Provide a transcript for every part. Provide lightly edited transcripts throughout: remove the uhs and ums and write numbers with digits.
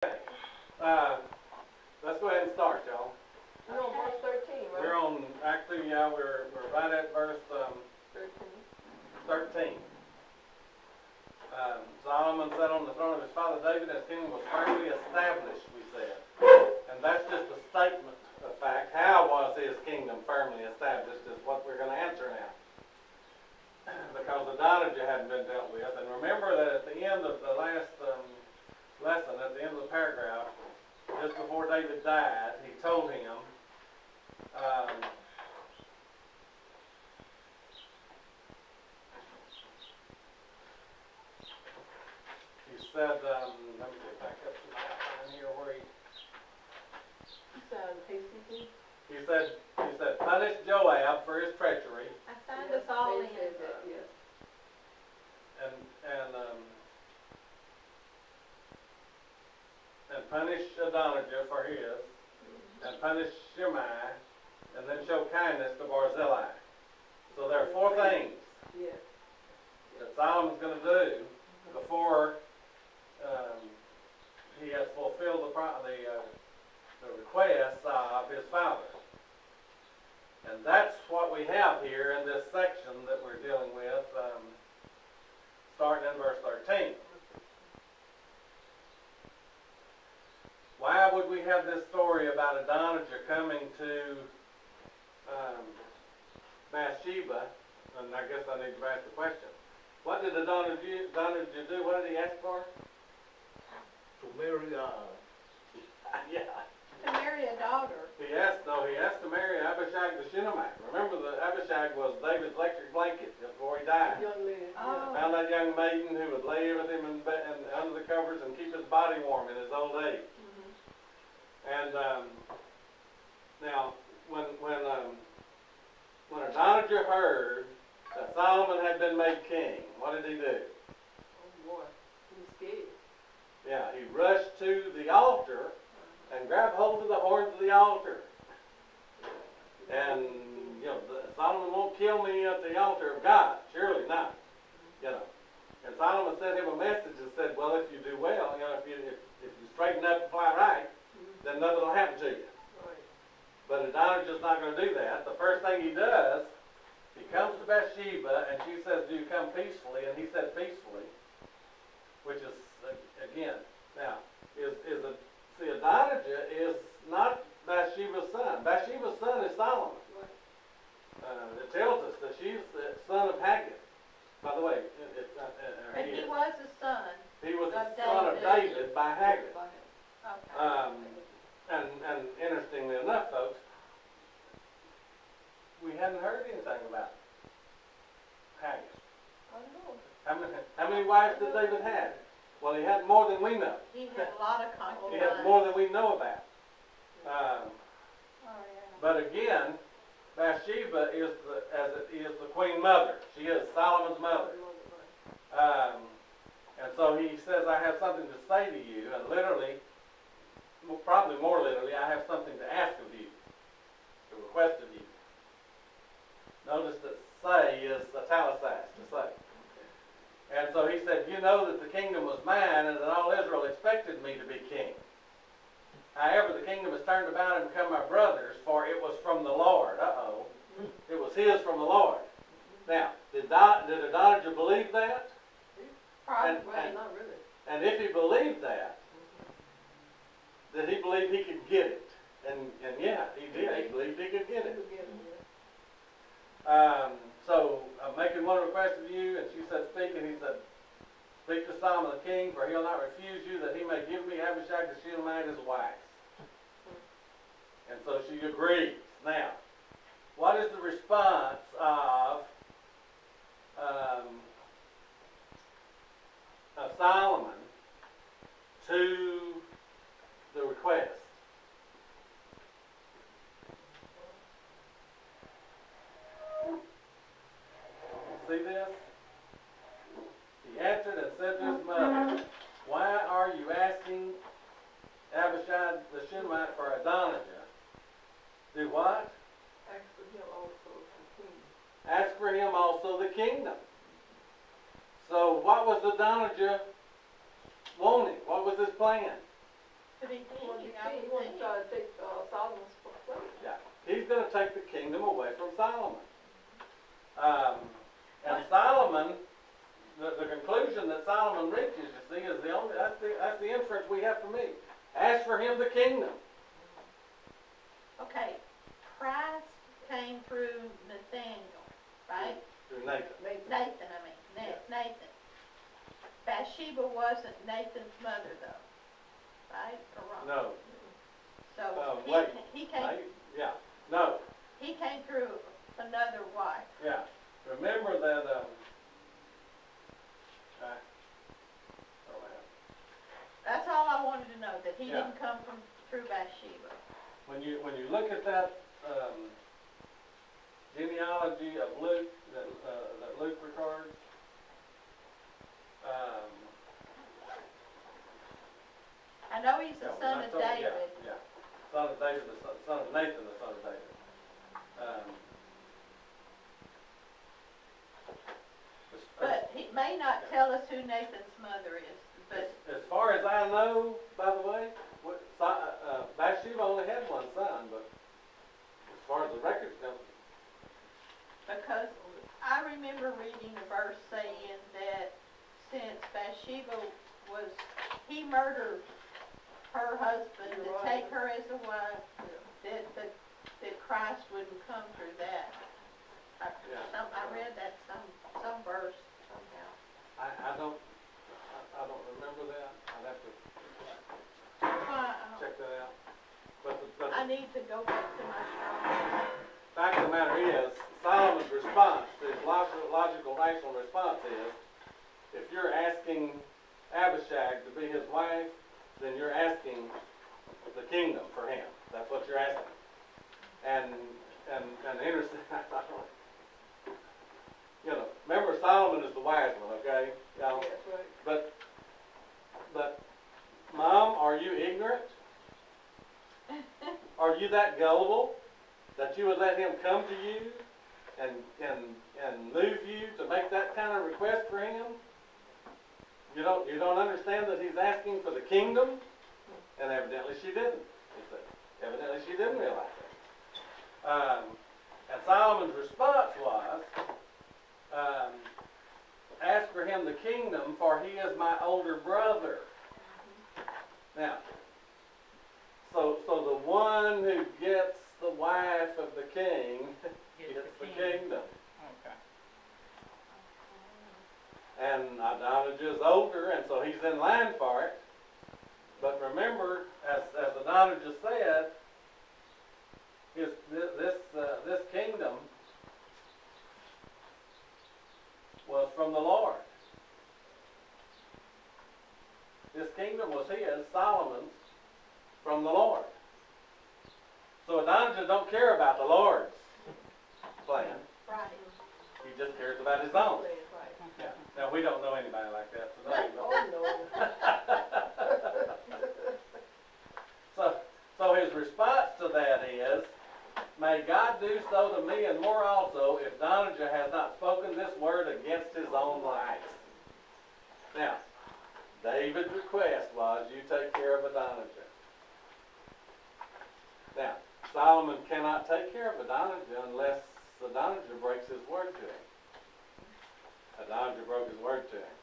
Let's go ahead and start, y'all. We're on verse 13, right? We're on, actually, yeah, we're right at verse 13. Solomon sat on the throne of his father David, and his kingdom was firmly established, we said. And that's just a statement of fact. How was his kingdom firmly established is what we're going to answer now. Because Adonijah hadn't been dealt with. And remember that at the end of the last lesson, at the end of the paragraph, just before David died, he told him, he said, let me get back up to my outline here where he said, punish Joab for his treachery. I signed us all in. Yes. And punish Adonijah for his, and punish Shimei, and then show kindness to Barzillai. So there are four things that Solomon's going to do before he has fulfilled the requests of his father. And that's what we have here in this section that we're dealing with, starting in verse 13. Why would we have this story about Adonijah coming to Bathsheba? And I guess I need to ask the question. What did Adonijah do? What did he ask for? To marry, Yeah. To marry a daughter. He asked to marry Abishag the Shunammite. Remember that Abishag was David's electric blanket before he died. Young lady. Oh. Found that young maiden who would lay with him and under the covers and keep his body warm in his old age. And now, when Adonijah heard that Solomon had been made king, what did he do? Oh boy, he was scared. Yeah, he rushed to the altar and grabbed hold of the horns of the altar. And Solomon won't kill me at the altar of God, surely not. And Solomon sent him a message and said, well, if you do well, if you straighten up and fly right, then nothing will happen to you. Right. But Adonijah's not going to do that. The first thing he does, he comes to Bathsheba, and she says, do you come peacefully? And he said, peacefully, which is, again, now, Adonijah is not Bathsheba's son. Bathsheba's son is Solomon. It tells us that she's the son of Haggith. By the way, But he was a son. he was the of son of David by Haggith. Okay. And interestingly enough, folks, we hadn't heard anything about Haggith. How many wives did David have? Well, he had more than we know. He had a lot of concubines. He had more than we know about. But again, Bathsheba is the queen mother. She is Solomon's mother. And so he says, I have something to say to you, and literally, probably more literally, I have something to ask of you, to request of you. Notice that say is italicized, to say. And so he said, you know that the kingdom was mine and that all Israel expected me to be king. However, the kingdom has turned about and become my brother's, for it was from the Lord. It was his from the Lord. Now, did Adonijah believe that? Probably. Not really. And if he believed that, did he believe he could get it? And yeah, he did. He believed he could get it. So I'm making one request of you, and she said, speak, and he said, speak to Solomon the king, for he'll not refuse you, that he may give me Abishag the Shunammite as wife. And so she agrees. Now, what is the response of Solomon to the request? See this? He answered and said to his mother, why are you asking Abishag the Shunammite for Adonijah? Do what? Ask for him also the kingdom. So what was Adonijah wanting? What was his plan? But he He wanted did, he wanted to try to take Solomon's place. Yeah, he's gonna take the kingdom away from Solomon. And Solomon, the conclusion that Solomon reaches, you see, is that's the inference we have to make. Ask for him the kingdom. Okay, Christ came through Nathaniel, right? Through Nathan. Nathan. Nathan. Bathsheba wasn't Nathan's mother though, right, or wrong? No. So Wait. he came, Yeah. No. he came through another wife. Yeah. Remember that. That's all I wanted to know, that he Yeah. didn't come through Bathsheba. When you look at that genealogy of Luke that Luke records, I know he's the yeah, son I of told you, David. Yeah, son of David, son of Nathan, the son of David. But he may not tell us who Nathan's mother is, but As far as I know, by the way, Bathsheba only had one son, but as far as the records go, because I remember reading a verse saying that since Bathsheba he murdered her husband to take her as a wife, that Christ wouldn't come through that. I read that some verse somehow. I don't remember that. I'd have to check that out. But I need to go back to my journal. fact of the matter is, Solomon's response, his logical, rational response is, if you're asking Abishag to be his wife, then you're asking the kingdom for him. That's what you're asking. And interesting, remember Solomon is the wise one, okay? That's right. But Mom, are you ignorant? Are you that gullible that you would let him come to you and move you to make that kind of request for him? You don't understand that he's asking for the kingdom? And evidently she didn't. Evidently she didn't realize that. And Solomon's response was, ask for him the kingdom, for he is my older brother. Now, so the one who gets the wife of the king gets the kingdom. Okay. And Adonijah's older, and so he's in line for it. But remember, as Adonijah said, this kingdom was from the Lord. This kingdom was his, Solomon's, from the Lord. So Adonijah don't care about the Lord's plan. Right. He just cares about his own. Right. Yeah. Now, we don't know anybody like that today. Oh, no. So his response to that is, may God do so to me and more also, if Adonijah has not spoken this word against his own life. Now, David's request was, you take care of Adonijah. Now, Solomon cannot take care of Adonijah unless Adonijah breaks his word to him. Adonijah broke his word to him.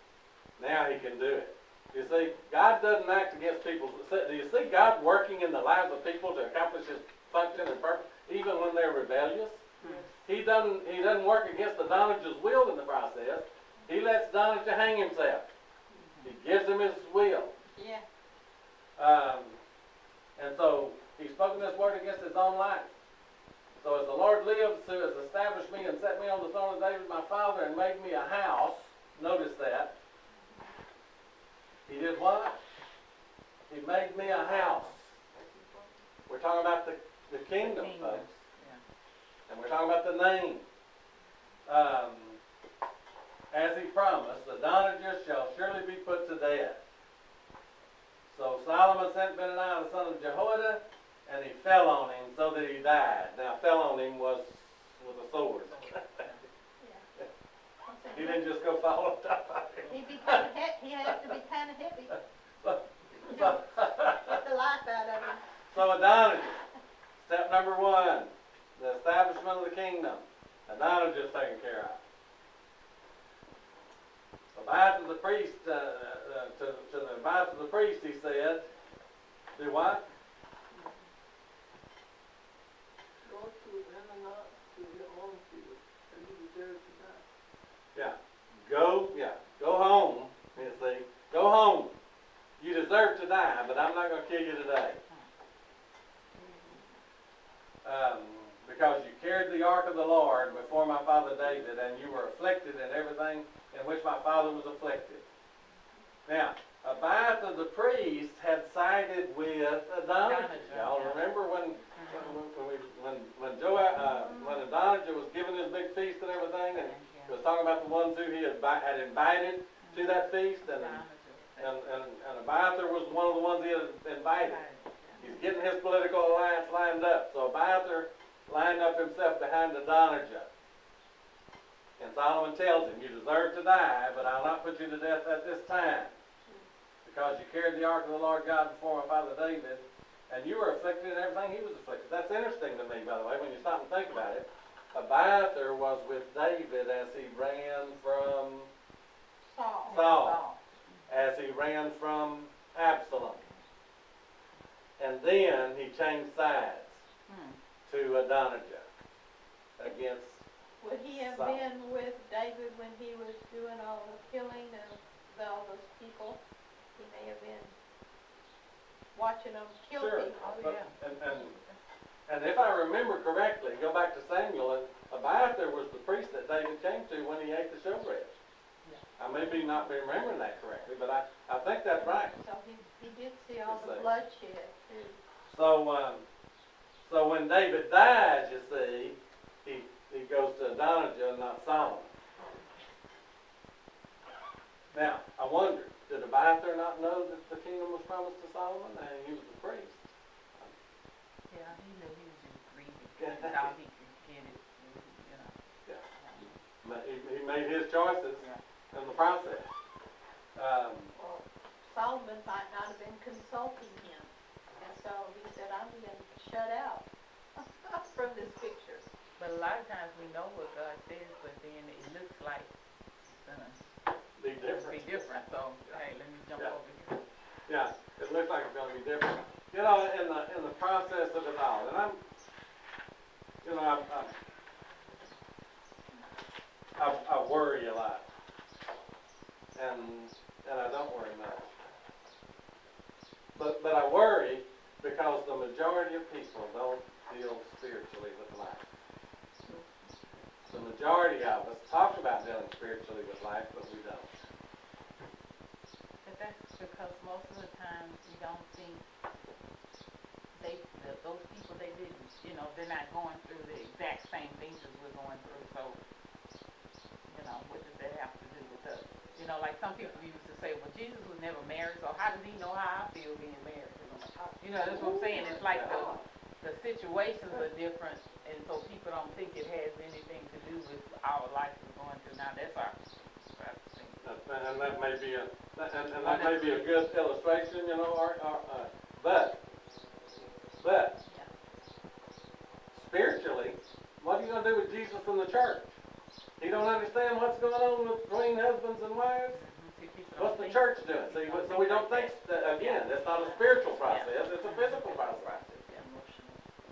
Now he can do it. You see, God doesn't act against people. Do you see God working in the lives of people to accomplish his function and purpose, even when they're rebellious? He doesn't work against Adonijah's will in the process. He lets Adonijah hang himself. He gives him his will. Yeah. And so he's spoken this word against his own life. So as the Lord lives, who has established me and set me on the throne of David my father and made me a house, notice that. He did what? He made me a house. We're talking about the kingdom, folks. Yeah. And we're talking about the name. As he promised, Adonijah shall surely be put to death. So Solomon sent Benaiah the son of Jehoiada, and he fell on him so that he died. Now, fell on him was with a sword. He didn't just go fall on top of him. He had to be kind of heavy. So, With the light life out of him. So Adonijah, step number one, the establishment of the kingdom. Adonijah is taken care of. Abide to the priest, to the advice of the priest, he said, do what? Go to and not to your own field, and you deserve to die. Go home, you see, go home. You deserve to die, but I'm not going to kill you today. Because you carried the ark of the Lord before my father David, and you were afflicted in everything in which my father was afflicted. Now, Abiathar the priest had sided with Adonijah. Y'all remember when Adonijah was giving his big feast and everything, and he was talking about the ones who he had invited to that feast, and Abiathar was one of the ones he had invited. He's getting his political alliance lined up. So Abiathar lined up himself behind Adonijah. And Solomon tells him, you deserve to die, but I'll not put you to death at this time. Because you carried the ark of the Lord God before my father David, and you were afflicted in everything he was afflicted. That's interesting to me, by the way, when you stop and think about it. Abiathar was with David as he ran from Saul. As he ran from Absalom. And then he changed sides to Adonijah against Would he have Saul. been with David when he was doing all the killing of all those people? He may have been watching them kill Sure. people. And if I remember correctly, go back to Samuel, Abiathar was the priest that David came to when he ate the showbread. I may be not be remembering that correctly, but I think that's right. So he did see all the Let's see. bloodshed too. So when David died, you see, he goes to Adonijah and not Solomon. Now, I wonder, did Abiathar not know that the kingdom was promised to Solomon and he was the priest? Yeah, he knew he was just greedy. He thought he could get it, you know. Yeah. But he made his choices in the process. Well, Solomon might not have been consulting him, and so he said, I'm going to shut out from this picture. But a lot of times we know what God says, but then it looks like it's gonna Be different. be different. So hey, let me jump over here. Yeah, it looks like it's going to be different. You know, in the process of it all, and I worry a lot, and I don't worry much. But I worry because the majority of people don't deal spiritually with life. The majority of us talk about dealing spiritually with life, but we don't. But that's because most of the time we don't think those people they didn't, you know, they're not going through the exact same things as we're going through. So, you know, what does that have to do with us? You know, like some people used to say, well, Jesus was never married, so how does he know how I feel being married? You know, that's what I'm saying. It's like the situations are different, and so people don't think it has anything to do with our life we're going through now. That's our thing. And that may be a good illustration, you know, but spiritually, what are you going to do with Jesus in the church? He don't understand what's going on between husbands and wives. What's the church doing? See, so we don't think that, again, it's not a spiritual process, it's a physical process.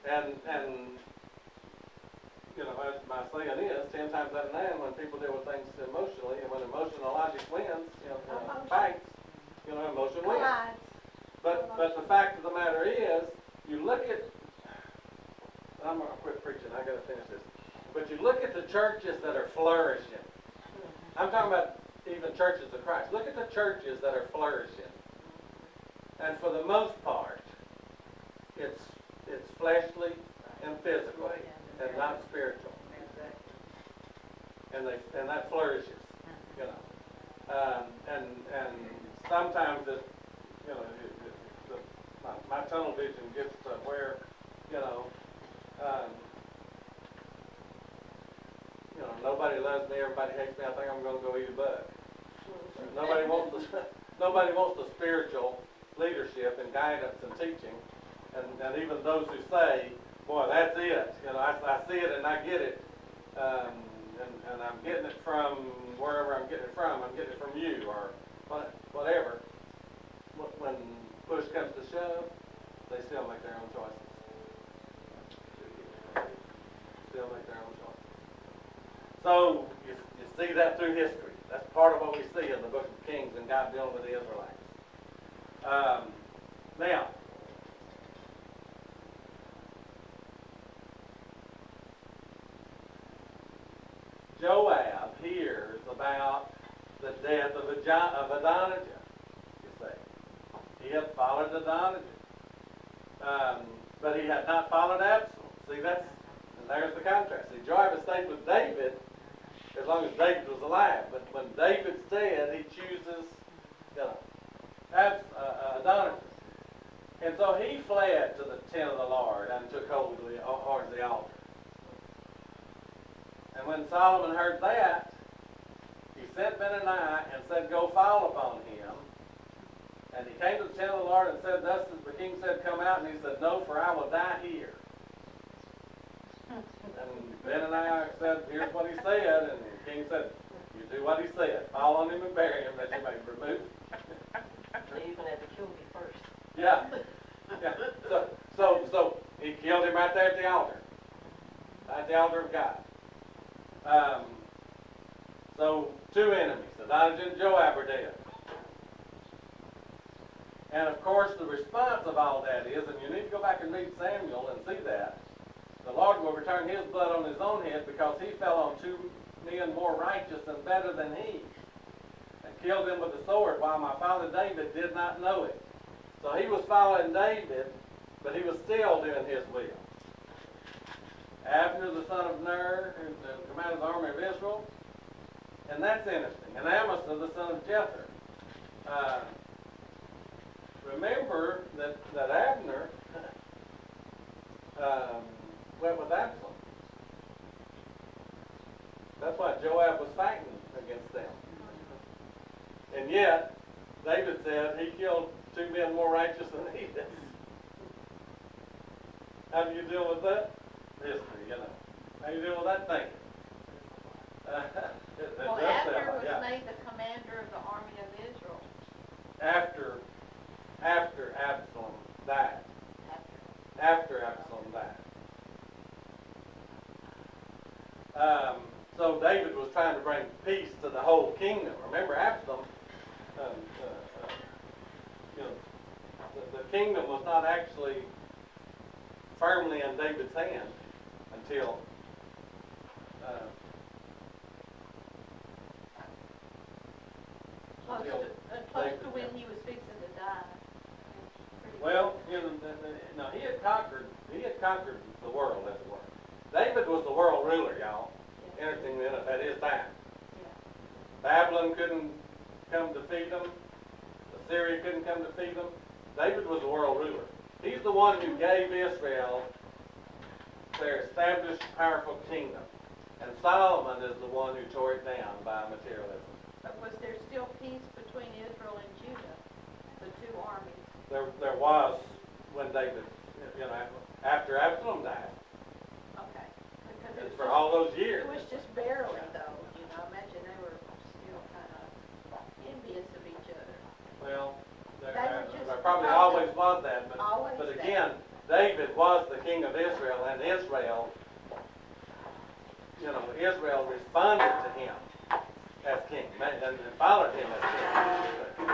And you know, as my saying is, 10 times out of 9, when people deal with things emotionally, and when emotional logic wins, you know, fights, you know, emotion wins. But the fact of the matter is, you look at, I'm going to quit preaching, I got to finish this. But you look at the churches that are flourishing. I'm talking about even churches of Christ. Look at the churches that are flourishing. And for the most part, it's fleshly and physical and not spiritual. And that flourishes, you know. And sometimes it, you know, my tunnel vision gets to where, you know, nobody loves me, everybody hates me, I think I'm going to go eat a bug. Nobody wants the spiritual leadership and guidance and teaching. And even those who say, boy, that's it. I see it and I get it. And I'm getting it from wherever I'm getting it from. I'm getting it from you or whatever. When push comes to shove, they still make their own choices. Still make their own choices. So you see that through history. That's part of what we see in the book of Kings and God dealing with the Israelites. Now, Joab hears about the death of Adonijah, you see. He had followed Adonijah. But he had not followed Absalom. See, and there's the contrast. See, Joab had stayed with David as long as David was alive. But when David's dead, he chooses, Adonijah. And so he fled to the tent of the Lord and took hold of the altar. And when Solomon heard that, he sent Benaiah and said, go fall upon him. And he came to the tent of the Lord and said, thus the king said, come out. And he said, no, for I will die here. And Benaiah said, here's what he said. And the king said, you do what he said. Fall on him and bury him that you may remove him. So you're going to have to kill me first. Yeah. So he killed him right there at the altar. At the altar of God. So two enemies, Adonijah and Joab, are dead. And of course the response of all that is, and you need to go back and read Samuel and see that, the Lord will return his blood on his own head because he fell on two men more righteous and better than he, and killed them with the sword while my father David did not know it. So he was following David, but he was still doing his will. Abner, the son of Ner, who commanded the army of Israel, and that's interesting. And Amasa, the son of Jether. Remember that Abner went with Absalom. That's why Joab was fighting against them. And yet, David said he killed two men more righteous than he did. How do you deal with that? History, How do you deal with that thinking? Well, Abner was made the commander of the army of Israel. After Absalom died. After Absalom died. So David was trying to bring peace to the whole kingdom. Remember, Absalom, the kingdom was not actually firmly in David's hand until Close to when he was fixing to die. well, no, he had conquered the world, as it were. David was the world ruler, y'all. Yeah. Interesting enough, at his time. Yeah. Babylon couldn't come defeat them. Assyria couldn't come defeat them. David was the world ruler. He's the one who gave Israel their established, powerful kingdom. And Solomon is the one who tore it down by materialism. But was there still peace between Israel and Judah, the two armies? There was when David, after Absalom died. Okay. Because And for all those years. it was just barely, though. Imagine they were still kind of envious of each other. Well, there just probably always was that, Always but that. again, David was the king of Israel, and Israel responded to him as king, and followed him as king.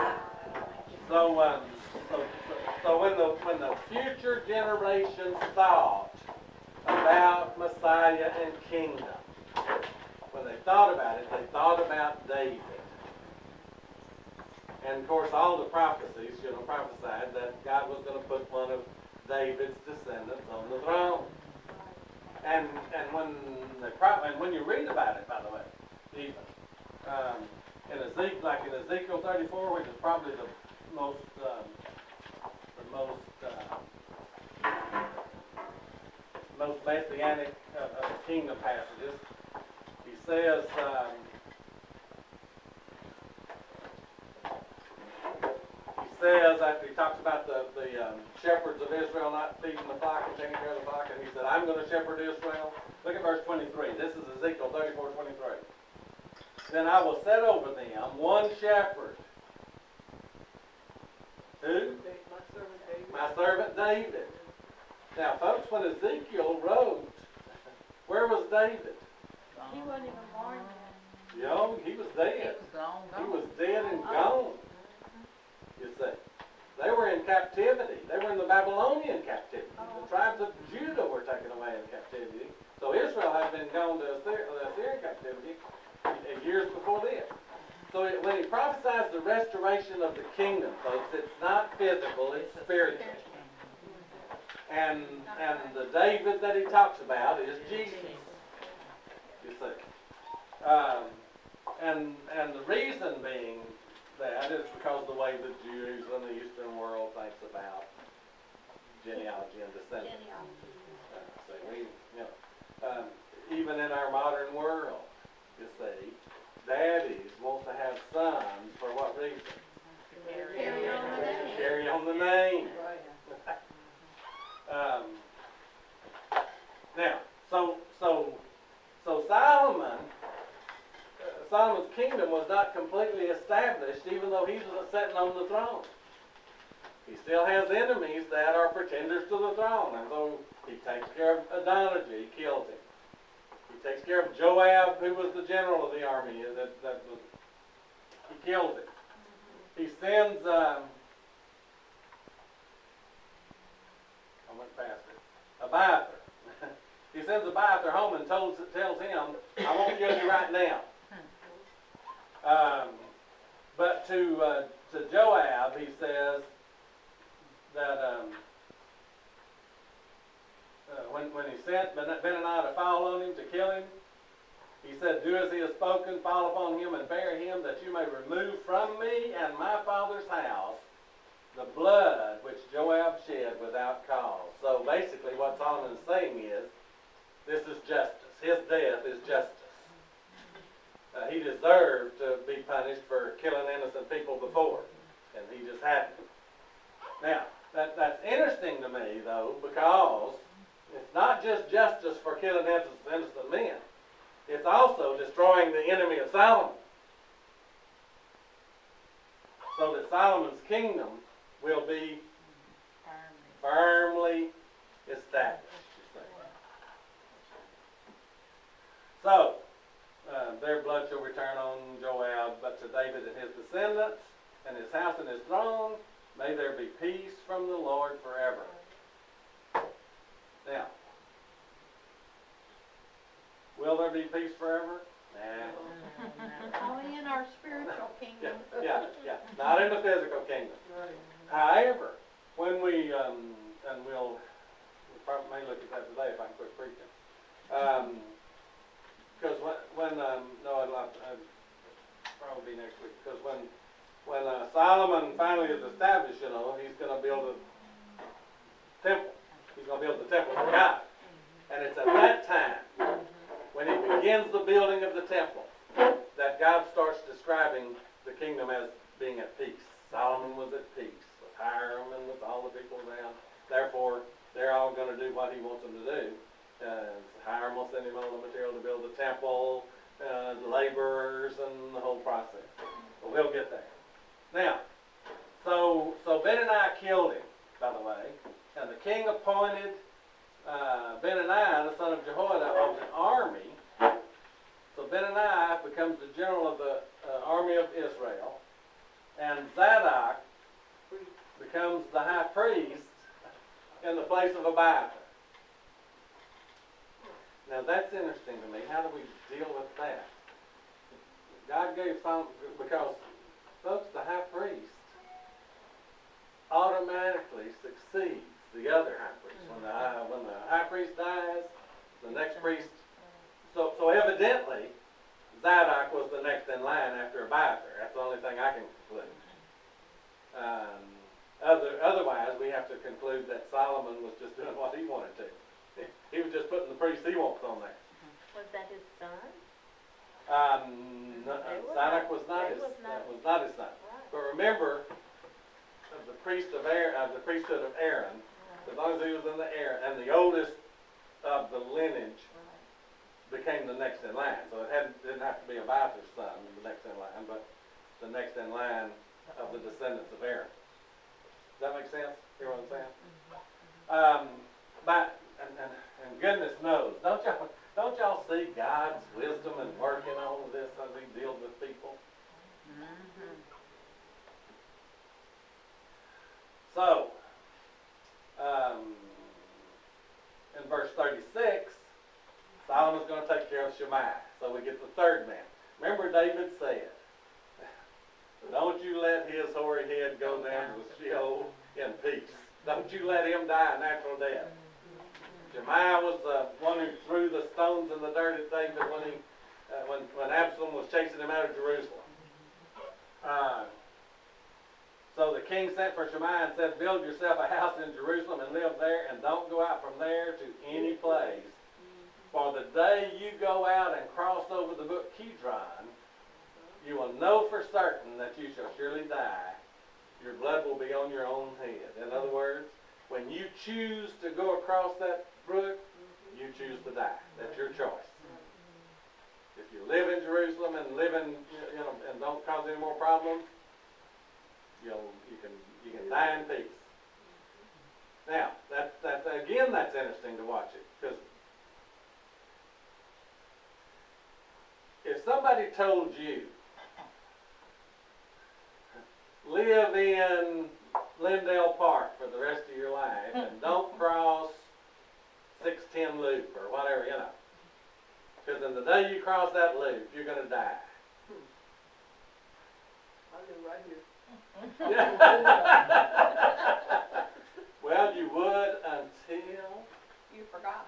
So when the future generations thought about Messiah and kingdom, when they thought about it, they thought about David. And of course, all the prophecies, prophesied that God was going to put one of David's descendants on the throne. And when you read about it, by the way, even in Ezekiel 34, which is probably the most messianic of the kingdom passages, he says. Says after he talks shepherds of Israel not feeding the flock and taking care of the flock, and he said, I'm going to shepherd Israel. Look at verse 23. This is Ezekiel 34:23. Then I will set over them one shepherd. Who? My servant David. My servant David. Now, folks, when Ezekiel wrote, where was David? He wasn't even born yet. You know, he was dead. He was dead and gone. You see. They were in captivity. They were in the Babylonian captivity. The tribes of Judah were taken away in captivity. So Israel had been gone to Assyrian captivity years before this. So when he prophesies the restoration of the kingdom, folks, it's not physical, it's spiritual. And the David that he talks about is Jesus. You see. And the reason being that is because the way the Jews and the Eastern world thinks about genealogy and descendants. Even in our modern world, you see, daddies want to have sons for what reason? Carry on the name. Carry on the name. Right. Now, so Solomon's kingdom was not completely established, even though he's sitting on the throne. He still has enemies that are pretenders to the throne, and so he takes care of Adonijah, he kills him. He takes care of Joab, who was the general of the army. He kills him. He sends, I went past it, Abiathar. He sends Abiathar home and tells him, I won't kill you right now. But to Joab, he says that when he sent Benaniah to fall on him, to kill him, he said, do as he has spoken, fall upon him and bury him, that you may remove from me and my father's house the blood which Joab shed without cause. So basically what Solomon is saying is, this is justice. His death is justice. He deserved to be punished for killing innocent people before, and he just hadn't. Now, that's interesting to me, though, because it's not just justice for killing innocent men. It's also destroying the enemy of Solomon. So that Solomon's kingdom will be firmly established. So, their blood shall return on Joab, but to David and his descendants, and his house and his throne, may there be peace from the Lord forever. Now, will there be peace forever? Nah. Only in our spiritual kingdom. Yeah. Not in the physical kingdom. Right. However, when we, and we'll probably may look at that today if I can quit preaching. Because probably be next week. Because when Solomon finally is established, he's going to build a temple. He's going to build the temple for God. And it's at that time, when he begins the building of the temple, that God starts describing the kingdom as being at peace. Solomon was at peace with Hiram and with all the people around. Therefore, they're all going to do what he wants them to do. Hiram will send him all the material to build the temple, the laborers, and the whole process. But we'll get there. Now, so Benaniah killed him, by the way, and the king appointed Benaniah, the son of Jehoiada, of the army. So Benaniah becomes the general of the army of Israel, and Zadok becomes the high priest in the place of Abiathar. Now that's interesting to me. How do we deal with that? God gave Solomon, because folks, the high priest automatically succeeds the other high priest. When the high priest dies, the next priest. So evidently, Zadok was the next in line after Abiathar. That's the only thing I can conclude. Otherwise, we have to conclude that Solomon was just doing what he wanted to. He was just putting the priest he wants on there. Was that his son? Zadok was not his son. Right. But remember, the priesthood of Aaron, as long as he was in the Aaron, and the oldest of the lineage became the next in line. So it didn't have to be Abiathar's son, the next in line, but the next in line of the descendants of Aaron. Does that make sense? Hear what I'm saying? And goodness knows, don't y'all see God's wisdom in working all of this as He deals with people? So, in verse 36, Solomon's going to take care of Shemaiah. So we get the third man. Remember David said, don't you let his hoary head go down to Sheol in peace. Don't you let him die a natural death. Shemaiah was the one who threw the stones in the dirt at David when Absalom was chasing him out of Jerusalem. So the king sent for Shemaiah and said, build yourself a house in Jerusalem and live there, and don't go out from there to any place. For the day you go out and cross over the brook Kidron, you will know for certain that you shall surely die. Your blood will be on your own head. In other words, when you choose to go across that brook, you choose to die. That's your choice. If you live in Jerusalem and and don't cause any more problems, you can die in peace. Now, that's interesting to watch it, because if somebody told you, live in Lindale Park for the rest of your life and don't cross 610 Loop or whatever, because in the day you cross that loop, you're going to die. I live right here. Well, you would until You forgot.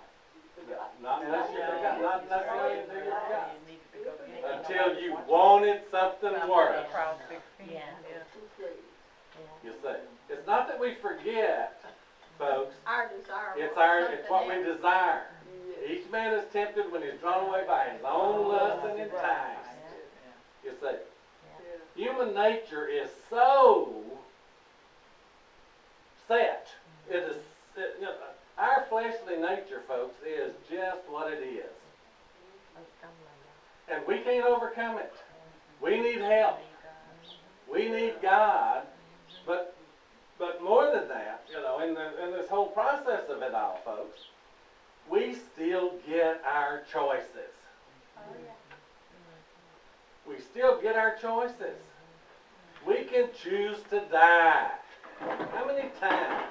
not unless you forgot, not necessarily until you forgot. You needed to go get it. Until you wanted something worse. Across 16. Yeah. You see, it's not that we forget, folks. Our desire. It's what we desire. Each man is tempted when he's drawn away by his own lust and enticed. You see, human nature is so set. Our fleshly nature, folks, is just what it is. And we can't overcome it. We need help. We need God. But more than that, in this whole process of it all, folks, we still get our choices. We still get our choices. We can choose to die. How many times?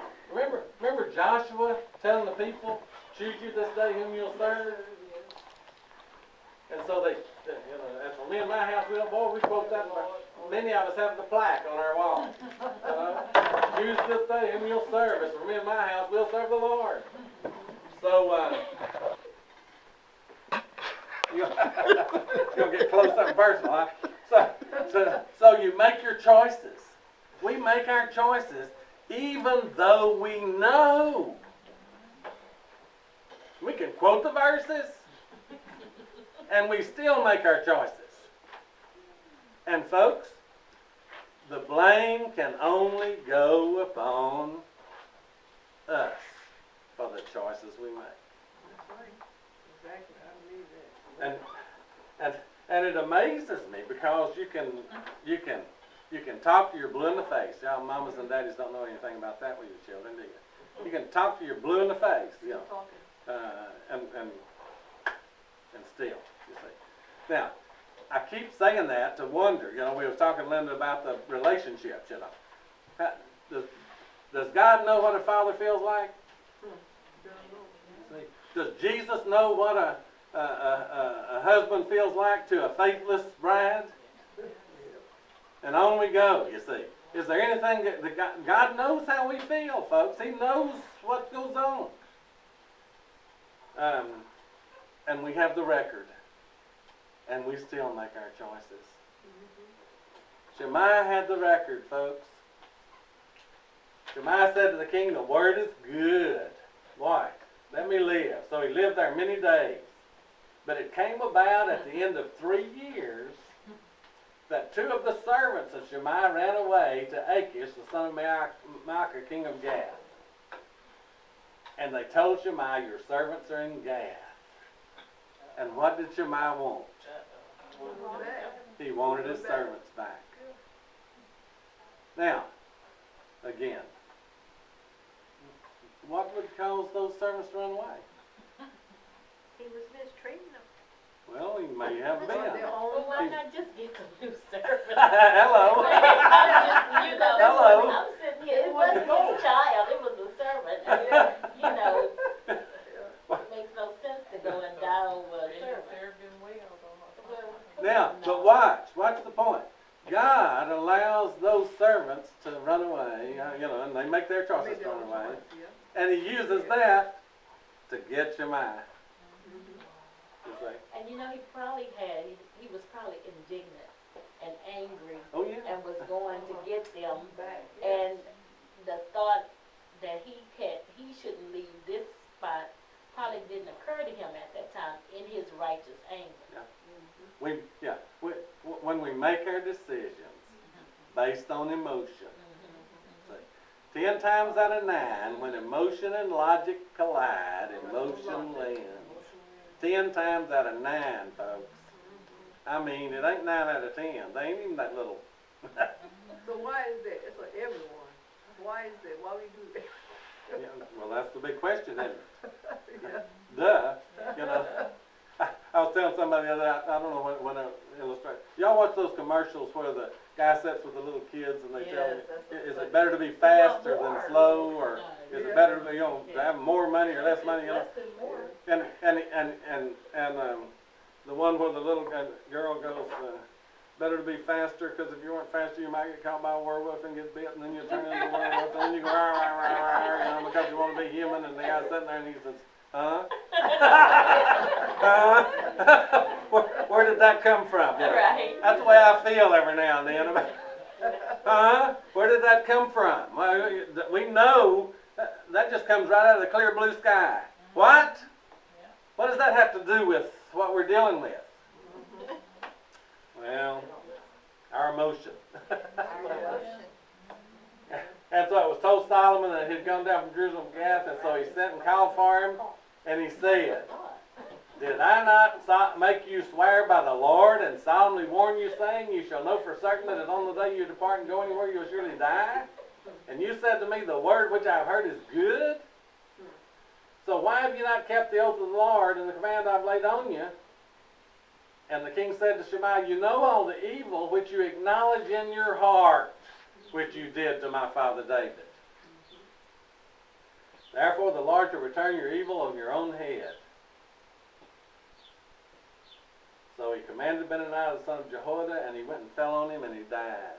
Remember Joshua telling the people, choose you this day whom you'll serve? And so they, as for me and my house, we quote that. Many of us have the plaque on our wall. Choose this day whom you'll serve. As for me and my house, we'll serve the Lord. So, you're going to get close up and personal, huh? So you make your choices. We make our choices even though we know. We can quote the verses, and we still make our choices. And folks, the blame can only go upon us for the choices we make. That's right. Exactly. I believe that. And it amazes me because you can talk to your blue in the face. Y'all mamas and daddies don't know anything about that with your children, do you? You can talk to your blue in the face, and still, you see. Now, I keep saying that to wonder. We was talking, Linda, about the relationships. Does God know what a father feels like? See, does Jesus know what a husband feels like to a faithless bride? And on we go, you see. Is there anything that God knows how we feel, folks. He knows what goes on. And we have the record. And we still make our choices. Shemaiah had the record, folks. Shemaiah said to the king, the word is good. Why? Let me live. So he lived there many days. But it came about at the end of 3 years that 2 of the servants of Shimei ran away to Achish, the son of Maacah, king of Gath. And they told Shimei, your servants are in Gath. And what did Shimei want? He wanted his servants back. Now, again, what would cause those servants to run away? He was mistreating them. Well, he may have been. Well, why not just get some new servants? Hello. You know, Hello. I'm sitting here, it wasn't his child, it was a servant. You know, it makes no sense to go and die over a servant. Now, but watch the point. God allows those servants to run away, and they make their choices to run away. And he uses that to get Shimei. And you know, he was probably indignant and angry. Oh, yeah. And was going to get them. And the thought that he shouldn't leave this spot probably didn't occur to him at that time in his righteous anger. When we make our decisions based on emotion, 10 times out of 9, when emotion and logic collide, emotion wins. 10 times out of 9, folks. I mean, it ain't 9 out of 10. They ain't even that little. So why is that? It's for everyone. Why is that? Why we do that? Yeah, well, that's the big question, isn't it? Yeah. Duh. I was telling somebody the other day, I don't know when I illustrate. Y'all watch those commercials where the guy sits with the little kids and they tell you, is it better to be fast or than slow, or is it better to have more money or less money? And the one where the little girl goes, better to be faster, because if you weren't faster, you might get caught by a werewolf and get bit, and then you turn into a werewolf, and then you go, rah, rah, rah, rah, because you want to be human, and the guy's sitting there and he says, huh? Where did that come from? Right. That's the way I feel every now and then. Huh? Where did that come from? Well, we know that just comes right out of the clear blue sky. What? What does that have to do with what we're dealing with? Well, our emotion. And so it was told Solomon that he'd gone down from Jerusalem to Gath, and so he sent and called for him, and he said, did I not make you swear by the Lord and solemnly warn you, saying, you shall know for certain that on the day you depart and go anywhere, you will surely die? And you said to me, the word which I have heard is good? So why have you not kept the oath of the Lord and the command I have laid on you? And the king said to Shimei, you know all the evil which you acknowledge in your heart, which you did to my father David. Therefore the Lord shall return your evil on your own head. So he commanded Benaniah the son of Jehoiada, and he went and fell on him, and he died.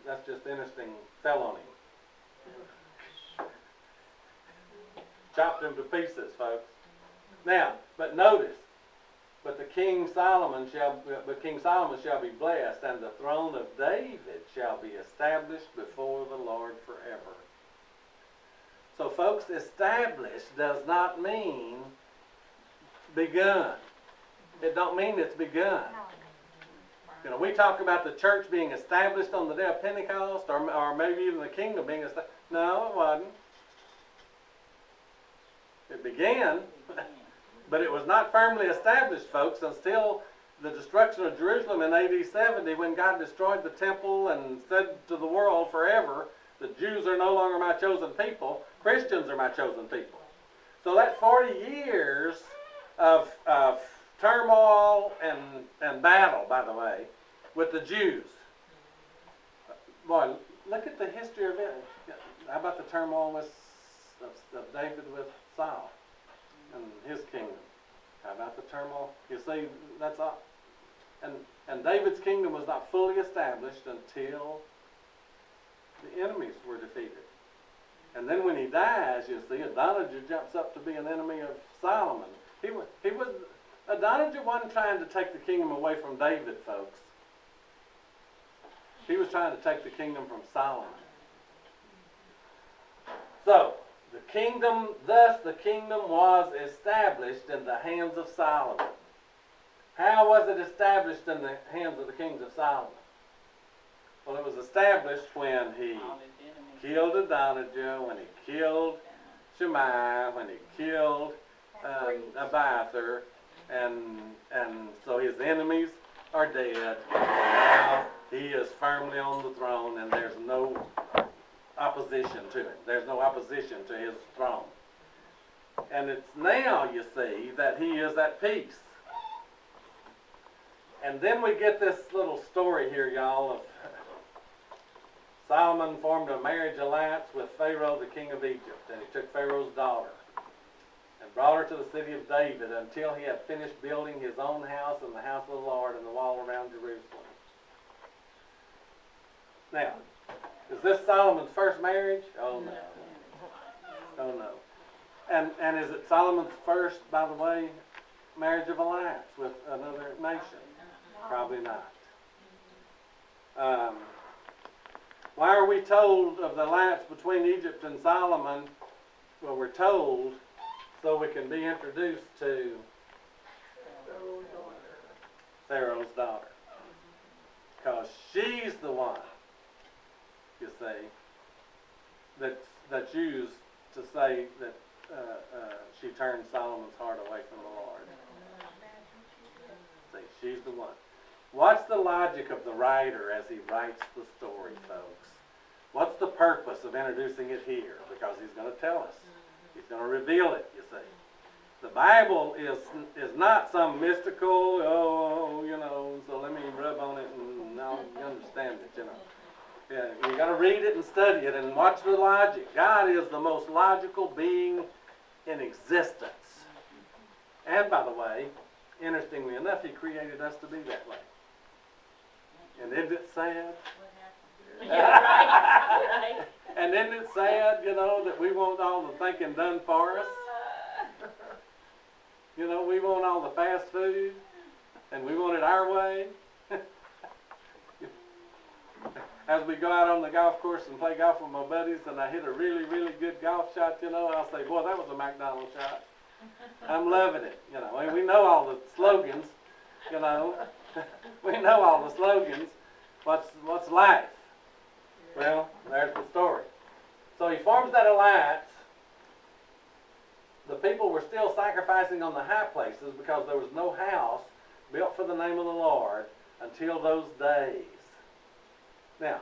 That's just interesting. Fell on him. Chopped him to pieces, folks. Now, but notice, but King Solomon shall be blessed, and the throne of David shall be established before the Lord forever. So, folks, established does not mean begun. It don't mean it's begun. We talk about the church being established on the day of Pentecost, or maybe even the kingdom being established. No, it wasn't. It began, but it was not firmly established, folks, until the destruction of Jerusalem in AD 70, when God destroyed the temple and said to the world forever, the Jews are no longer my chosen people, Christians are my chosen people. So that 40 years of turmoil and battle, by the way, with the Jews. Boy, look at the history of it. How about the turmoil of David with Saul and his kingdom? How about the turmoil? You see, that's all. And David's kingdom was not fully established until the enemies were defeated. And then when he dies, you see, Adonijah jumps up to be an enemy of Solomon. Adonijah wasn't trying to take the kingdom away from David, folks. He was trying to take the kingdom from Solomon. So, the kingdom was established in the hands of Solomon. How was it established in the hands of the kings of Solomon? Well, it was established when he All his enemies. killed Adonijah, when he killed Shemaiah, when he killed Abiathar, and so his enemies are dead. Now he is firmly on the throne, and there's no opposition to him. There's no opposition to his throne. And it's now, you see, that he is at peace. And then we get this little story here, y'all, of Solomon formed a marriage alliance with Pharaoh, the king of Egypt, and he took Pharaoh's daughter and brought her to the city of David until he had finished building his own house and the house of the Lord and the wall around Jerusalem. Now, is this Solomon's first marriage? Oh no. Oh no. And is it Solomon's first, by the way, marriage of alliance with another nation? Probably not. Why are we told of the alliance between Egypt and Solomon? Well, we're told so we can be introduced to Pharaoh's daughter. Because she's the one, you see, that's used to say that she turned Solomon's heart away from the Lord. See, she's the one. What's the logic of the writer as he writes the story, folks? What's the purpose of introducing it here? Because he's going to tell us. He's going to reveal it, you see. The Bible is not some mystical, so let me rub on it and now you understand it, you know. Yeah, you got to read it and study it and watch the logic. God is the most logical being in existence. And by the way, interestingly enough, he created us to be that way. And isn't it sad? Yeah, right. And isn't it sad, that we want all the thinking done for us? We want all the fast food, and we want it our way. As we go out on the golf course and play golf with my buddies, and I hit a really, really good golf shot, I'll say, boy, that was a McDonald's shot. I'm loving it, And we know all the slogans, We know all the slogans. What's life? Well, there's the story. So he forms that alliance. The people were still sacrificing on the high places because there was no house built for the name of the Lord until those days. Now,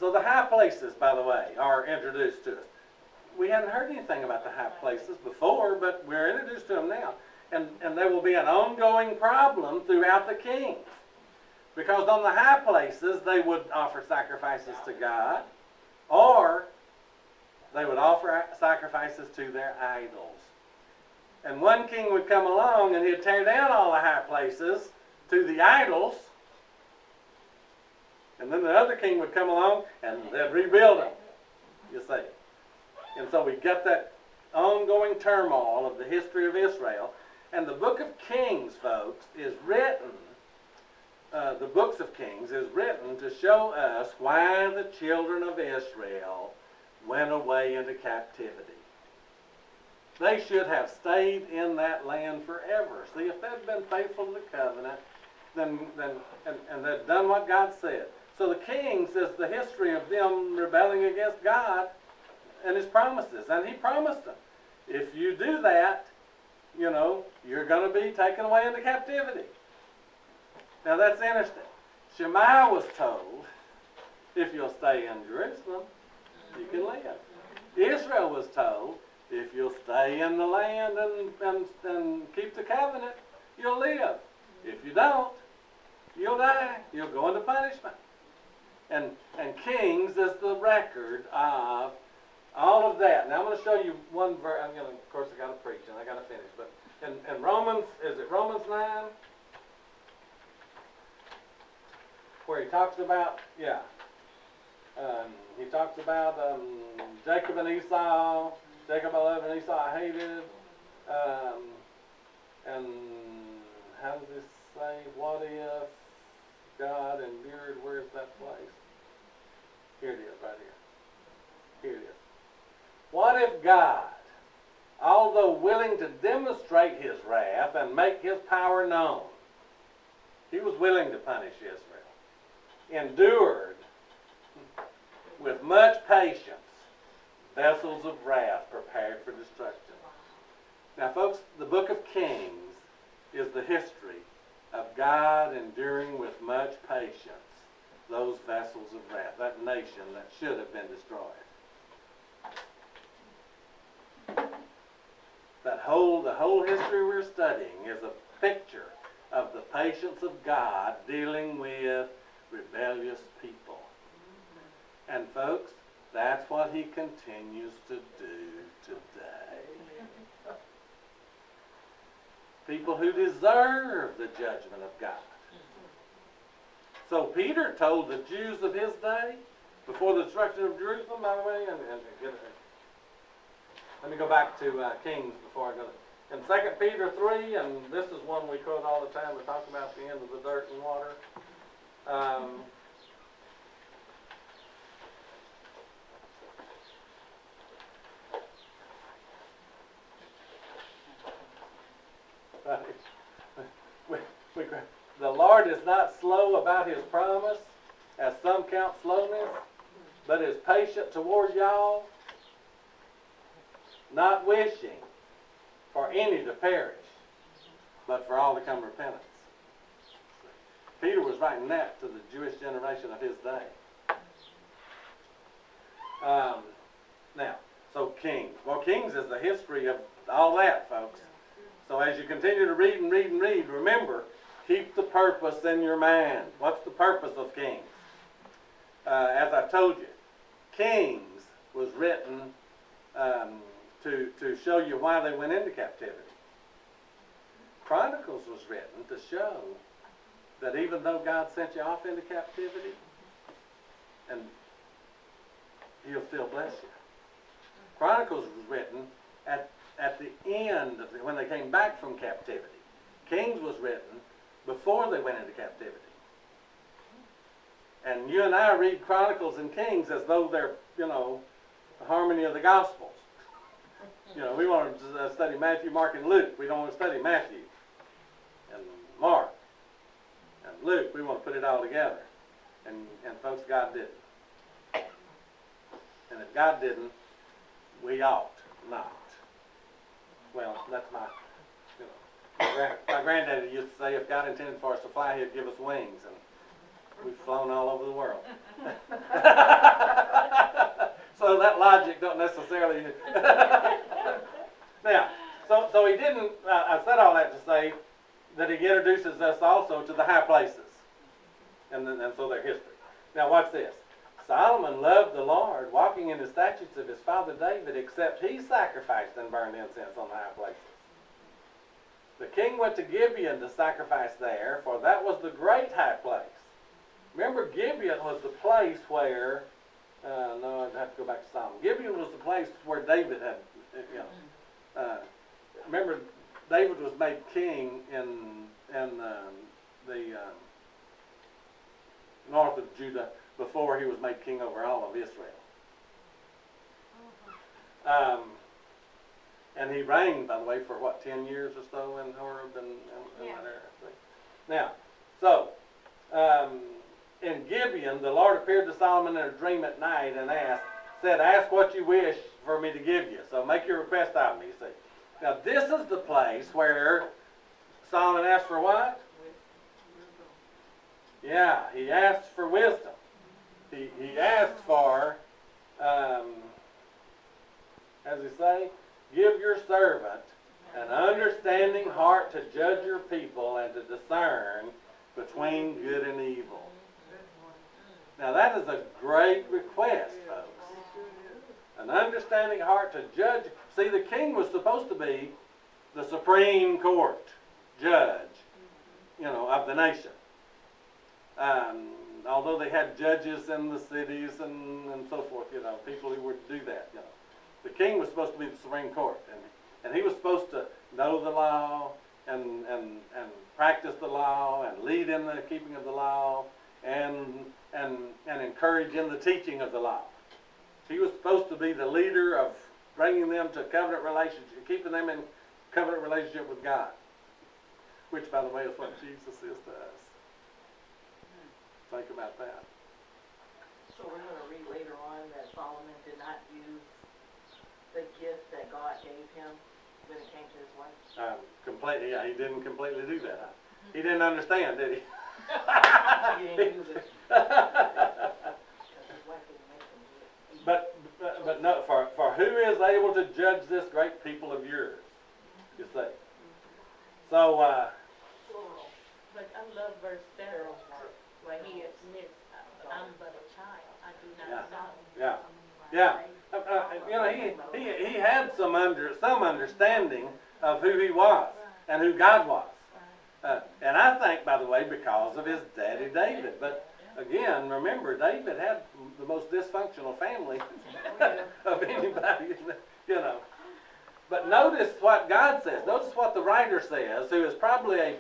so the high places, by the way, are introduced to us. We hadn't heard anything about the high places before, but we're introduced to them now. And there will be an ongoing problem throughout the Kings. Because on the high places, they would offer sacrifices to God, or they would offer sacrifices to their idols. And one king would come along and he'd tear down all the high places to the idols. And then the other king would come along and they'd rebuild them, you see. And so we get that ongoing turmoil of the history of Israel. And the book of Kings, folks, is written, the books of Kings is written to show us why the children of Israel went away into captivity. They should have stayed in that land forever. See, if they'd been faithful to the covenant, and they'd done what God said. So the Kings is the history of them rebelling against God and His promises. And He promised them, if you do that, you're going to be taken away into captivity. Now that's interesting. Shemaiah was told, if you'll stay in Jerusalem, you can live. Israel was told, if you'll stay in the land and keep the covenant, you'll live. If you don't, you'll die. You'll go into punishment. And Kings is the record of all of that. Now I'm going to show you one verse. Of course, I got to preach and I got to finish. But in Romans, is it Romans 9? Where he talks about, he talks about Jacob and Esau. Jacob I loved and Esau I hated. And how does this say? What if God endured? Where's that place? Here it is, right here. Here it is. What if God, although willing to demonstrate His wrath and make His power known, He was willing to punish Israel. Endured with much patience vessels of wrath prepared for destruction. Now, folks, the book of Kings is the history of God enduring with much patience those vessels of wrath, that nation that should have been destroyed. The whole history we're studying is a picture of the patience of God dealing with rebellious people. And folks, that's what he continues to do today. People who deserve the judgment of God. So Peter told the Jews of his day, before the destruction of Jerusalem, by the way, let me go back to Kings before I go there. In 2 Peter 3, and this is one we quote all the time, we talk about the end of the dirt and water. The Lord is not slow about his promise, as some count slowness, but is patient toward y'all, not wishing for any to perish, but for all to come repentance. Peter was writing that to the Jewish generation of his day. Now, so Kings. Well, Kings is the history of all that, folks. So as you continue to read and read and read, remember, keep the purpose in your mind. What's the purpose of Kings? As I've told you, Kings was written to show you why they went into captivity. Chronicles was written to show that even though God sent you off into captivity, and he'll still bless you. Chronicles was written at the end of when they came back from captivity. Kings was written before they went into captivity. And you and I read Chronicles and Kings as though they're, the harmony of the Gospels. We want to study Matthew, Mark, and Luke. We don't want to study Matthew and Mark and Luke. We want to put it all together. And folks, God didn't. And if God didn't, we ought not. Well, that's my granddaddy used to say, if God intended for us to fly, he'd give us wings. And we've flown all over the world. So that logic don't necessarily... Now, so he didn't... I said all that to say that he introduces us also to the high places. And so their history. Now watch this. Solomon loved the Lord, walking in the statutes of his father David, except he sacrificed and burned incense on the high places. The king went to Gibeon to sacrifice there, for that was the great high place. Remember, Gibeon was the place where, no, I'd have to go back to Solomon. Gibeon was the place where David had, remember, David was made king in the north of Judah before he was made king over all of Israel. And he reigned, by the way, for 10 years or so in Horeb and that area. Now, so, in Gibeon, the Lord appeared to Solomon in a dream at night and said, ask what you wish for me to give you. So make your request of me, you see. Now, this is the place where Solomon asked for what? Yeah, he asked for wisdom. He asked for, as he say, give your servant an understanding heart to judge your people and to discern between good and evil. Now that is a great request, folks. An understanding heart to judge. See, the king was supposed to be the supreme court judge, of the nation. Although they had judges in the cities and so forth, people who would do that, The king was supposed to be the Supreme Court, and he was supposed to know the law and practice the law and lead in the keeping of the law and encourage in the teaching of the law. He was supposed to be the leader of bringing them to covenant relationship, keeping them in covenant relationship with God, which, by the way, is what Jesus is to us. think about that. So we're gonna read later on that Solomon did not use the gift that God gave him when it came to his wife. Completely, yeah, he didn't completely do that. He didn't understand, did he? He didn't use it. Because his wife didn't make him do it. But no, for who is able to judge this great people of yours? You see. So, Plural. But I love verse 7, where he admits, I'm but a child, I do not know. yeah. You know, he had some understanding of who he was and who God was. And I think, by the way, because of his daddy David. But again, remember, David had the most dysfunctional family of anybody, you know. But notice what God says. Notice what the writer says, who is probably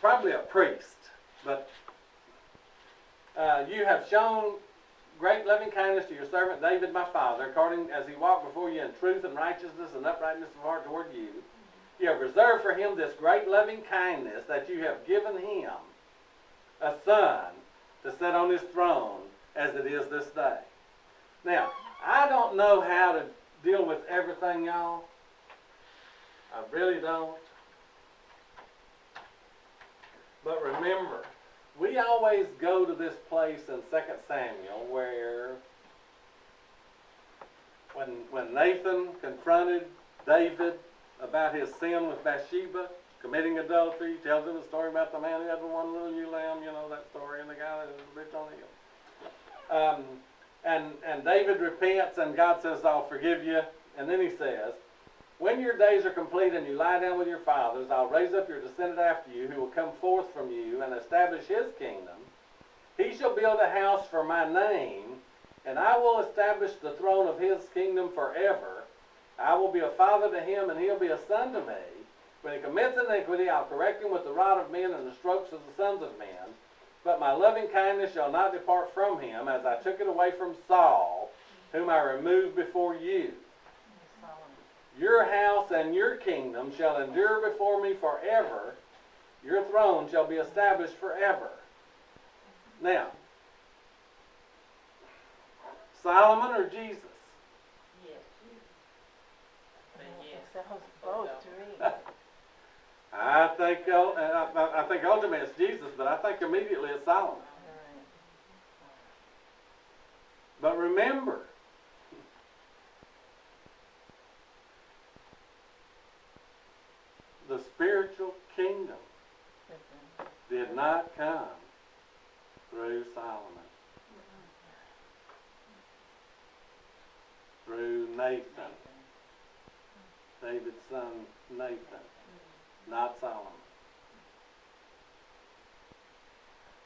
probably a priest. But you have shown great loving kindness to your servant David, my father, according as he walked before you in truth and righteousness and uprightness of heart toward you. You have reserved for him this great loving kindness, that you have given him a son to sit on his throne as it is this day. Now, I don't know how to deal with everything, y'all. I really don't. But remember, we always go to this place in 2 Samuel where when Nathan confronted David about his sin with Bathsheba, committing adultery, he tells him a story about the man who had the one little ewe lamb, you know that story, and the guy that was rich on the hill. And David repents, and God says, I'll forgive you. And then he says, when your days are complete and you lie down with your fathers, I'll raise up your descendant after you, who will come forth from you and establish his kingdom. He shall build a house for my name, and I will establish the throne of his kingdom forever. I will be a father to him, and he'll be a son to me. When he commits iniquity, I'll correct him with the rod of men and the strokes of the sons of men. But my loving kindness shall not depart from him, as I took it away from Saul, whom I removed before you. Your house and your kingdom shall endure before me forever. Your throne shall be established forever. Now, Solomon or Jesus? Sounds both to me. I think ultimately it's Jesus, but I think immediately it's Solomon. But remember, the spiritual kingdom did not come through Solomon, through Nathan, David's son Nathan, not Solomon.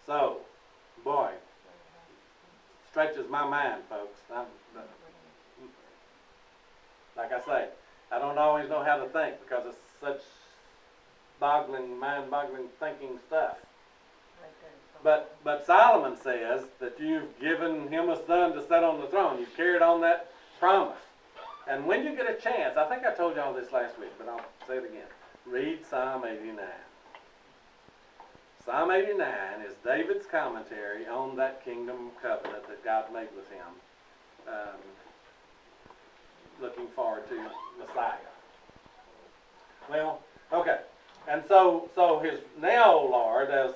So, boy, stretches my mind, folks. Like I say, I don't always know how to think because it's such mind-boggling thinking stuff. But Solomon says that you've given him a son to sit on the throne. You've carried on that promise. And when you get a chance, I think I told y'all this last week, but I'll say it again. Read Psalm 89. Psalm 89 is David's commentary on that kingdom covenant that God made with him, looking forward to Messiah. Well, okay. And so his now, O Lord, as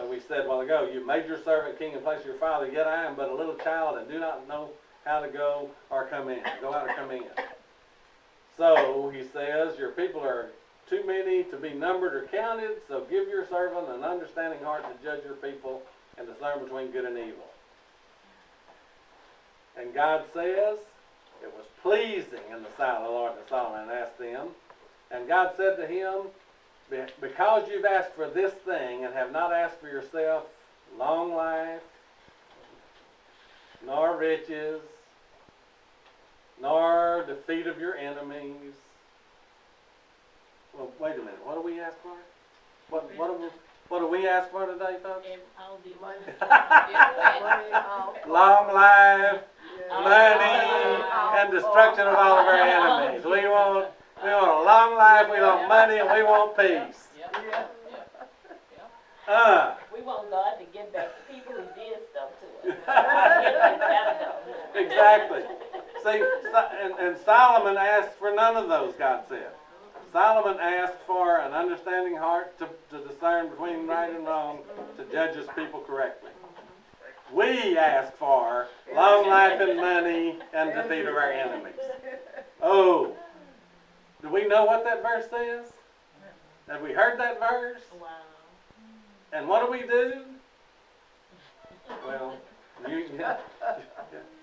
we said a while ago, you made your servant king in place of your father, yet I am but a little child and do not know how to go or come in. Go out or come in. So he says, your people are too many to be numbered or counted, so give your servant an understanding heart to judge your people and discern between good and evil. And God says, it was pleasing in the sight of the Lord that Solomon asked them. And God said to him, because you've asked for this thing and have not asked for yourself long life, nor riches, nor defeat of your enemies. Well, wait a minute. What do we ask for? What do we ask for today, folks? And all the money. Long life, money, and destruction of all of our enemies. We want a long life, we want money, and we want peace. We want God to get back to people who did stuff to us. Exactly. See, and Solomon asked for none of those, God said. Solomon asked for an understanding heart to discern between right and wrong, to judge his people correctly. We ask for long life and money and defeat of our enemies. Oh, do we know what that verse says? Have we heard that verse? Wow. And what do? Well,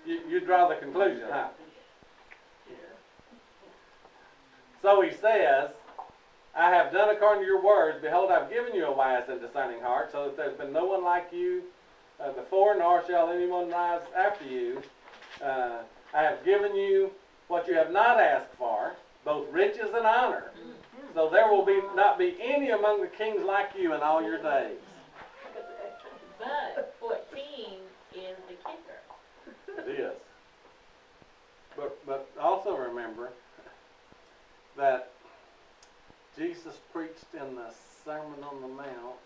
you draw the conclusion, huh? So he says, I have done according to your words. Behold, I've given you a wise and discerning heart, so that there's been no one like you before, nor shall anyone rise after you. I have given you what you have not asked for, both riches and honor. So there will not be any among the kings like you in all your days. But 14 is the kicker. It is. But also remember that Jesus preached in the Sermon on the Mount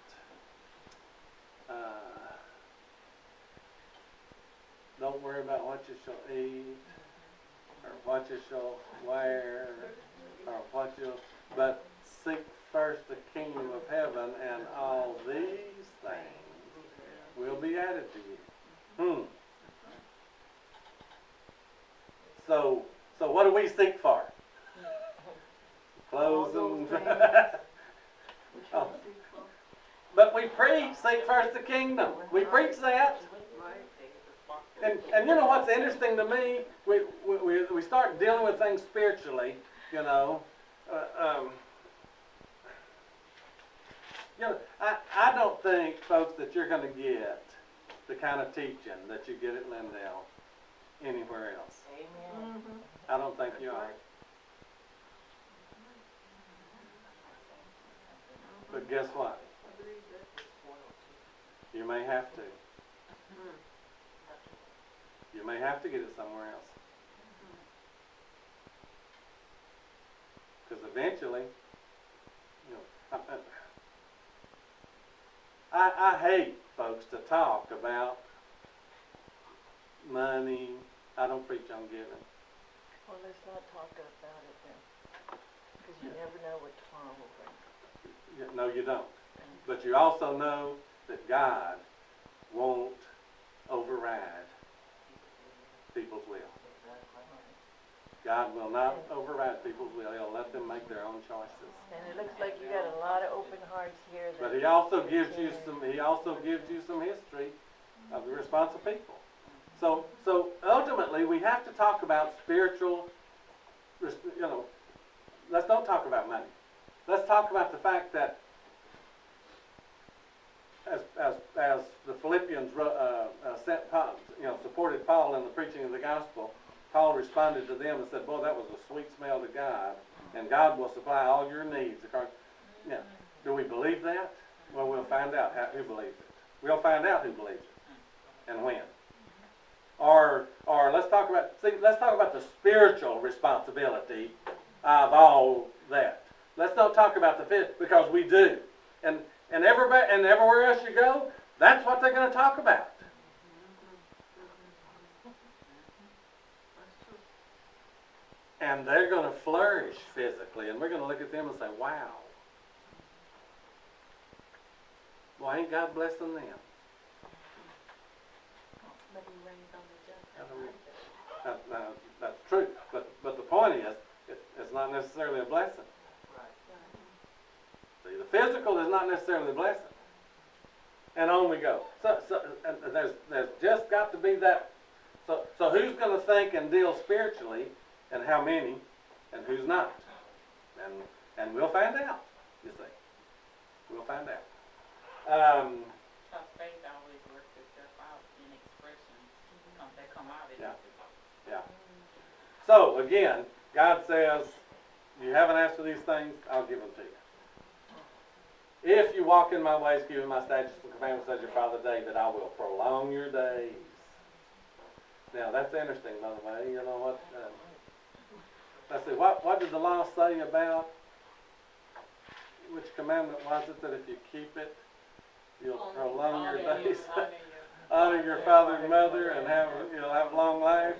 don't worry about what you shall eat or what you shall wear or what you'll, but seek first the kingdom of heaven, and all these things will be added to you. So what do we seek for? Clothes and oh. But we preach, seek first the kingdom. We preach that. And you know what's interesting to me? We start dealing with things spiritually, you know. I don't think, folks, that you're going to get the kind of teaching that you get at Lindale anywhere else. Amen. I don't think you are. But guess what? You may have to. You may have to get it somewhere else. Because eventually, you know, I hate, folks, to talk about money. I don't preach on giving. Well, let's not talk about it then, because you never know what tomorrow will bring. No, you don't. But you also know that God won't override people's will. God will not override people's will. He'll let them make their own choices. And it looks like you got a lot of open hearts here. But He also gives you some history of the response of people. So ultimately, we have to talk about spiritual. You know, let's don't talk about money. Let's talk about the fact that as the Philippians sent Paul, supported Paul in the preaching of the gospel, Paul responded to them and said, "Boy, that was a sweet smell to God, and God will supply all your needs." Now, do we believe that? Well, we'll find out who believes it. We'll find out who believes it and when. Or let's talk about the spiritual responsibility of all that. Let's not talk about the physical, because we do. And everywhere else you go, that's what they're going to talk about. And they're going to flourish physically, and we're going to look at them and say, "Wow, well, ain't God blessing them?" That's true, but the point is, it's not necessarily a blessing. See, the physical is not necessarily a blessing. And on we go. So and there's just got to be that. So who's going to think and deal spiritually, and how many, and who's not? And we'll find out. You see, we'll find out. Faith always works itself out in expressions that come out of it. Yeah. So again, God says, "You haven't asked for these things, I'll give them to you. If you walk in my ways, keeping my statutes and commandments, as your father David, I will prolong your days." Now that's interesting, by the way. You know what? Let's see. What did the law say about which commandment was it that if you keep it, you'll Honor- prolong your Honor you, days, honor you. honor your father and mother, and you'll have long life.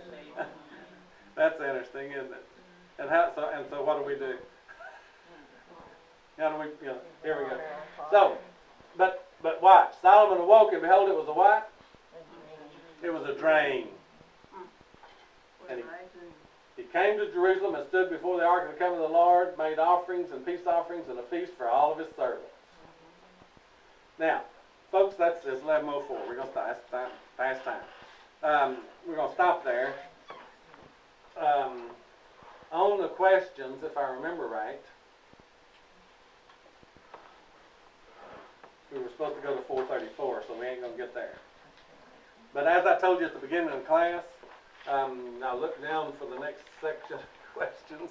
That's interesting, isn't it? And so what do we do? How do we, here we go. So, but watch. Solomon awoke, and behold, it was a what? It was a dream. And he came to Jerusalem and stood before the ark of the covenant of the Lord, made offerings and peace offerings and a feast for all of his servants. Now, folks, it's 11:04. We're going to stop. That's time, past time. We're going to stop there. On the questions, if I remember right, we were supposed to go to 434, so we ain't going to get there. But as I told you at the beginning of the class, now look down for the next section of questions.